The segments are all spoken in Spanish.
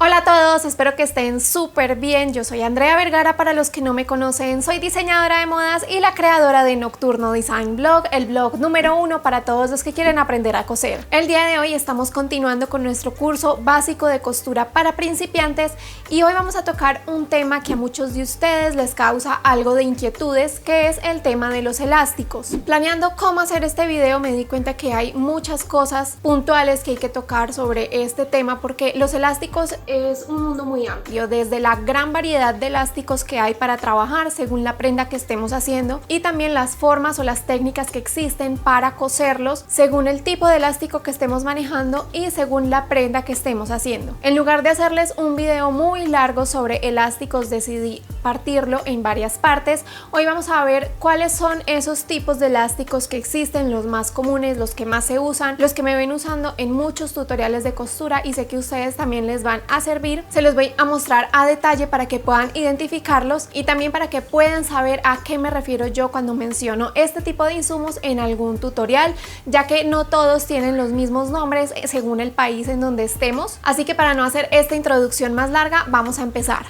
Hola a todos, espero que estén súper bien. Yo soy Andrea Vergara, para los que no me conocen, soy diseñadora de modas y la creadora de Nocturno Design Blog, el blog número 1 para todos los que quieren aprender a coser. El día de hoy estamos continuando con nuestro curso básico de costura para principiantes y hoy vamos a tocar un tema que a muchos de ustedes les causa algo de inquietudes, que es el tema de los elásticos. Planeando cómo hacer este video me di cuenta que hay muchas cosas puntuales que hay que tocar sobre este tema, porque los elásticos es un mundo muy amplio, desde la gran variedad de elásticos que hay para trabajar según la prenda que estemos haciendo, y también las formas o las técnicas que existen para coserlos según el tipo de elástico que estemos manejando y según la prenda que estemos haciendo. En lugar de hacerles un video muy largo sobre elásticos, decidí partirlo en varias partes. Hoy vamos a ver cuáles son esos tipos de elásticos que existen, los más comunes, los que más se usan, los que me ven usando en muchos tutoriales de costura y sé que a ustedes también les van a servir. Se los voy a mostrar a detalle para que puedan identificarlos y también para que puedan saber a qué me refiero yo cuando menciono este tipo de insumos en algún tutorial, ya que no todos tienen los mismos nombres según el país en donde estemos. Así que para no hacer esta introducción más larga, vamos a empezar.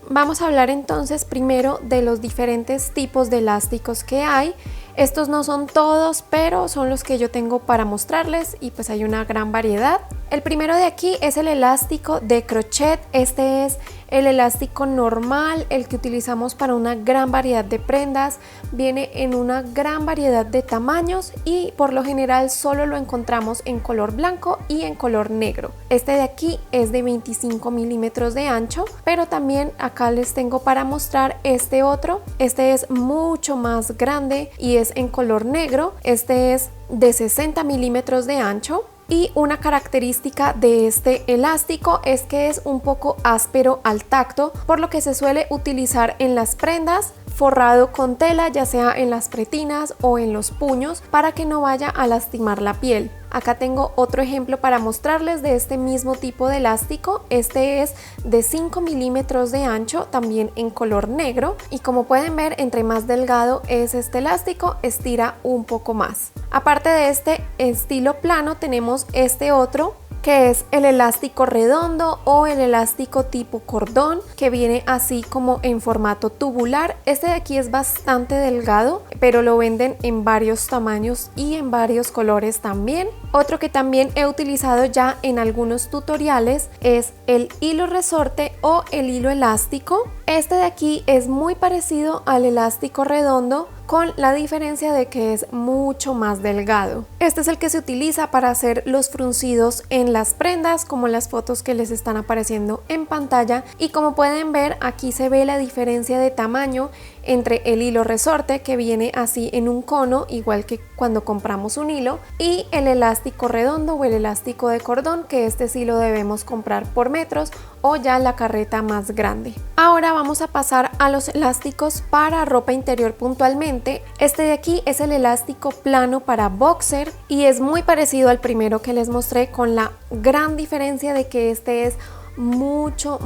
Vamos a hablar entonces primero de los diferentes tipos de elásticos que hay. Estos no son todos, pero son los que yo tengo para mostrarles y pues hay una gran variedad. El primero de aquí es el elástico de crochet. Este es el elástico normal, el que utilizamos para una gran variedad de prendas. Viene en una gran variedad de tamaños y por lo general solo lo encontramos en color blanco y en color negro. Este de aquí es de 25 milímetros de ancho, pero también acá les tengo para mostrar este otro. Este es mucho más grande y es en color negro. Este es de 60 milímetros de ancho. Y una característica de este elástico es que es un poco áspero al tacto, por lo que se suele utilizar en las prendas forrado con tela, ya sea en las pretinas o en los puños, para que no vaya a lastimar la piel. Acá tengo otro ejemplo para mostrarles de este mismo tipo de elástico. Este es de 5 milímetros de ancho, también en color negro, y como pueden ver, entre más delgado es este elástico, estira un poco más. Aparte de este estilo plano, tenemos este otro, que es el elástico redondo o el elástico tipo cordón, que viene así como en formato tubular. Este de aquí es bastante delgado, pero lo venden en varios tamaños y en varios colores también. Otro que también he utilizado ya en algunos tutoriales es el hilo resorte o el hilo elástico. Este de aquí es muy parecido al elástico redondo, con la diferencia de que es mucho más delgado. Este es el que se utiliza para hacer los fruncidos en las prendas, como las fotos que les están apareciendo en pantalla, y como pueden ver, aquí se ve la diferencia de tamaño entre el hilo resorte, que viene así en un cono, igual que cuando compramos un hilo, y el elástico redondo o el elástico de cordón, que este sí lo debemos comprar por metros o ya la carreta más grande. Ahora vamos a pasar a los elásticos para ropa interior puntualmente. Este de aquí es el elástico plano para boxer y es muy parecido al primero que les mostré, con la gran diferencia de que este es mucho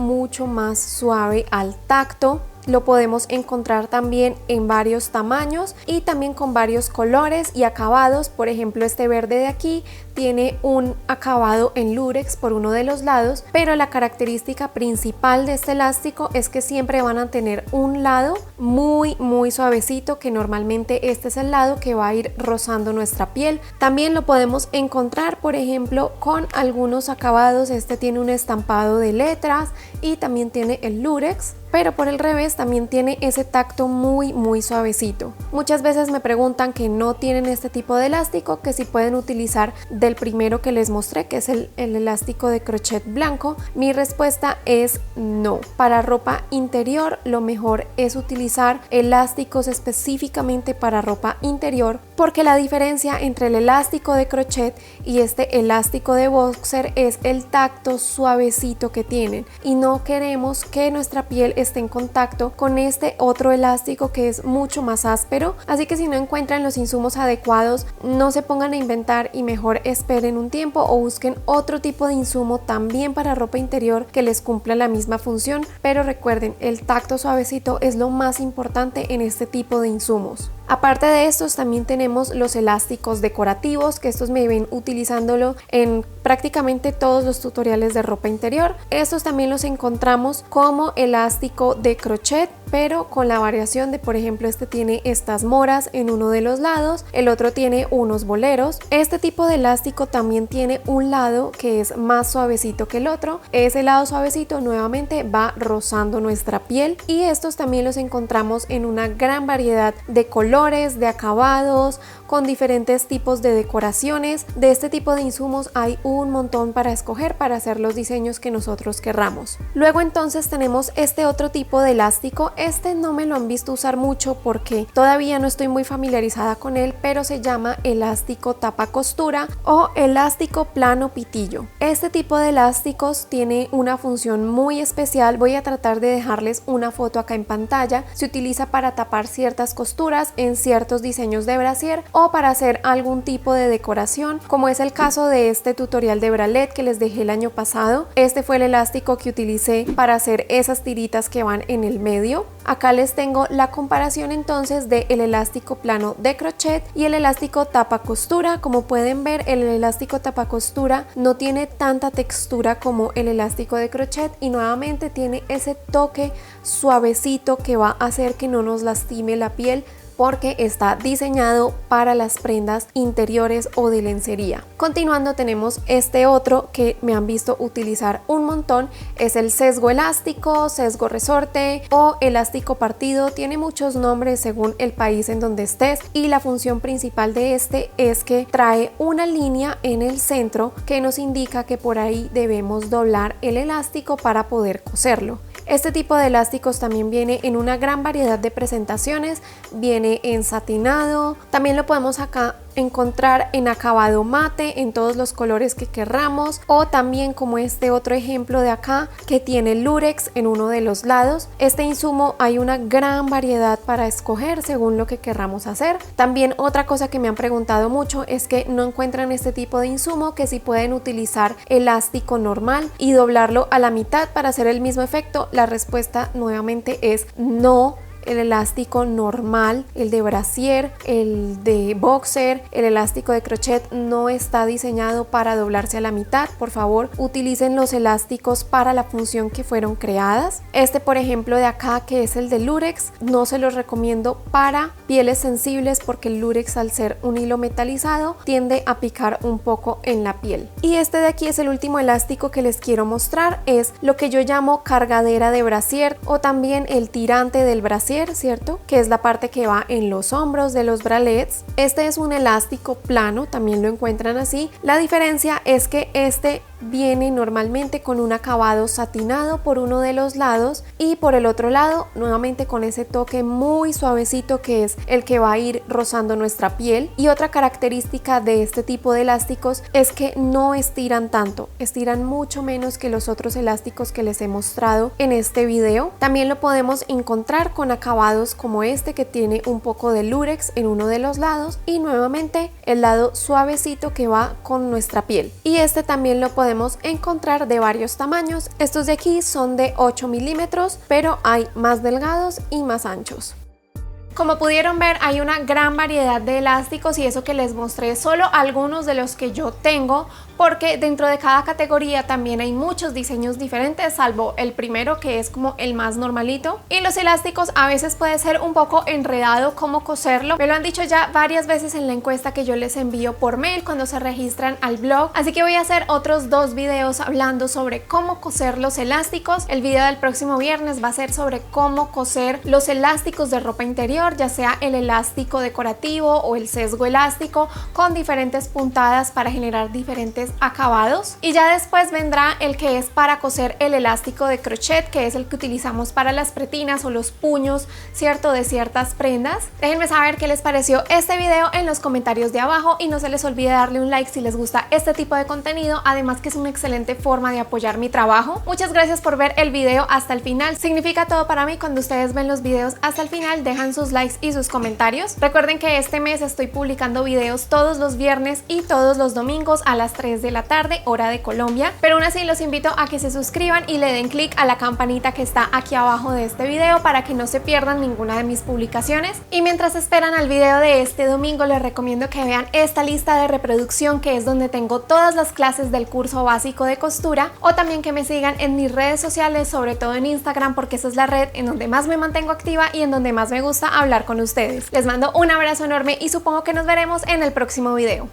más suave al tacto. Lo podemos encontrar también en varios tamaños y también con varios colores y acabados. Por ejemplo, este verde de aquí tiene un acabado en lurex por uno de los lados, pero la característica principal de este elástico es que siempre van a tener un lado muy suavecito, que normalmente este es el lado que va a ir rozando nuestra piel. También lo podemos encontrar, por ejemplo, con algunos acabados. Este tiene un estampado de letras y también tiene el lurex, pero por el revés también tiene ese tacto muy suavecito. Muchas veces me preguntan que no tienen este tipo de elástico, que si pueden utilizar del primero que les mostré, que es el elástico de crochet blanco. Mi respuesta es no. Para ropa interior lo mejor es utilizar elásticos específicamente para ropa interior, porque la diferencia entre el elástico de crochet y este elástico de boxer es el tacto suavecito que tienen, y no queremos que nuestra piel esté en contacto con este otro elástico que es mucho más áspero. Así que si no encuentran los insumos adecuados, no se pongan a inventar y mejor esperen un tiempo o busquen otro tipo de insumo también para ropa interior que les cumpla la misma función. Pero recuerden, el tacto suavecito es lo más importante en este tipo de insumos. Aparte de estos también tenemos los elásticos decorativos, que estos me ven utilizándolo en prácticamente todos los tutoriales de ropa interior. Estos también los encontramos como elástico de crochet, pero con la variación de, por ejemplo, este tiene estas moras en uno de los lados, el otro tiene unos boleros. Este tipo de elástico también tiene un lado que es más suavecito que el otro. Ese lado suavecito nuevamente va rozando nuestra piel, y estos también los encontramos en una gran variedad de colores, de acabados, con diferentes tipos de decoraciones. De este tipo de insumos hay un montón para escoger para hacer los diseños que nosotros querramos. Luego entonces tenemos este otro tipo de elástico. Este no me lo han visto usar mucho porque todavía no estoy muy familiarizada con él, pero se llama elástico tapa costura o elástico plano pitillo. Este tipo de elásticos tiene una función muy especial. Voy a tratar de dejarles una foto acá en pantalla. Se utiliza para tapar ciertas costuras en ciertos diseños de brasier o para hacer algún tipo de decoración, como es el caso de este tutorial de bralette que les dejé el año pasado. Este fue el elástico que utilicé para hacer esas tiritas que van en el medio. Acá les tengo la comparación entonces del elástico plano de crochet y el elástico tapa costura. Como pueden ver, el elástico tapa costura no tiene tanta textura como el elástico de crochet y nuevamente tiene ese toque suavecito que va a hacer que no nos lastime la piel, porque está diseñado para las prendas interiores o de lencería. Continuando tenemos este otro que me han visto utilizar un montón, es el sesgo elástico, sesgo resorte o elástico partido. Tiene muchos nombres según el país en donde estés, y la función principal de este es que trae una línea en el centro que nos indica que por ahí debemos doblar el elástico para poder coserlo. Este tipo de elásticos también viene en una gran variedad de presentaciones, viene en satinado, también lo podemos acá encontrar en acabado mate en todos los colores que querramos, o también como este otro ejemplo de acá que tiene lurex en uno de los lados. Este insumo hay una gran variedad para escoger según lo que querramos hacer. También otra cosa que me han preguntado mucho es que no encuentran este tipo de insumo, que si pueden utilizar elástico normal y doblarlo a la mitad para hacer el mismo efecto. La respuesta nuevamente es no. El elástico normal, el de brasier, el de boxer, el elástico de crochet no está diseñado para doblarse a la mitad. Por favor, utilicen los elásticos para la función que fueron creadas. Este, por ejemplo, de acá, que es el de lurex, no se los recomiendo para pieles sensibles porque el lurex, al ser un hilo metalizado, tiende a picar un poco en la piel. Y este de aquí es el último elástico que les quiero mostrar, es lo que yo llamo cargadera de brasier o también el tirante del brasier, ¿cierto? Que es la parte que va en los hombros de los bralets. Este es un elástico plano, también lo encuentran así. La diferencia es que este viene normalmente con un acabado satinado por uno de los lados y por el otro lado nuevamente con ese toque muy suavecito que es el que va a ir rozando nuestra piel. Y otra característica de este tipo de elásticos es que no estiran tanto, estiran mucho menos que los otros elásticos que les he mostrado en este video. También lo podemos encontrar con acabados como este que tiene un poco de lurex en uno de los lados y nuevamente el lado suavecito que va con nuestra piel. Y este también lo podemos encontrar de varios tamaños. Estos de aquí son de 8 milímetros, pero hay más delgados y más anchos. Como pudieron ver, hay una gran variedad de elásticos y eso que les mostré solo algunos de los que yo tengo, porque dentro de cada categoría también hay muchos diseños diferentes, salvo el primero que es como el más normalito. Y los elásticos a veces puede ser un poco enredado cómo coserlo. Me lo han dicho ya varias veces en la encuesta que yo les envío por mail cuando se registran al blog, así que voy a hacer otros 2 videos hablando sobre cómo coser los elásticos. El video del próximo viernes va a ser sobre cómo coser los elásticos de ropa interior, ya sea el elástico decorativo o el sesgo elástico con diferentes puntadas para generar diferentes acabados. Y ya después vendrá el que es para coser el elástico de crochet, que es el que utilizamos para las pretinas o los puños, ¿cierto?, de ciertas prendas. Déjenme saber qué les pareció este video en los comentarios de abajo y no se les olvide darle un like si les gusta este tipo de contenido, además que es una excelente forma de apoyar mi trabajo. Muchas gracias por ver el video hasta el final, significa todo para mí cuando ustedes ven los videos hasta el final, dejan sus sus likes y sus comentarios. Recuerden que este mes estoy publicando videos todos los viernes y todos los domingos a las 3 de la tarde, hora de Colombia, pero aún así los invito a que se suscriban y le den clic a la campanita que está aquí abajo de este video para que no se pierdan ninguna de mis publicaciones. Y mientras esperan al video de este domingo, les recomiendo que vean esta lista de reproducción, que es donde tengo todas las clases del curso básico de costura, o también que me sigan en mis redes sociales, sobre todo en Instagram, porque esa es la red en donde más me mantengo activa y en donde más me gusta hablar con ustedes. Les mando un abrazo enorme y supongo que nos veremos en el próximo video.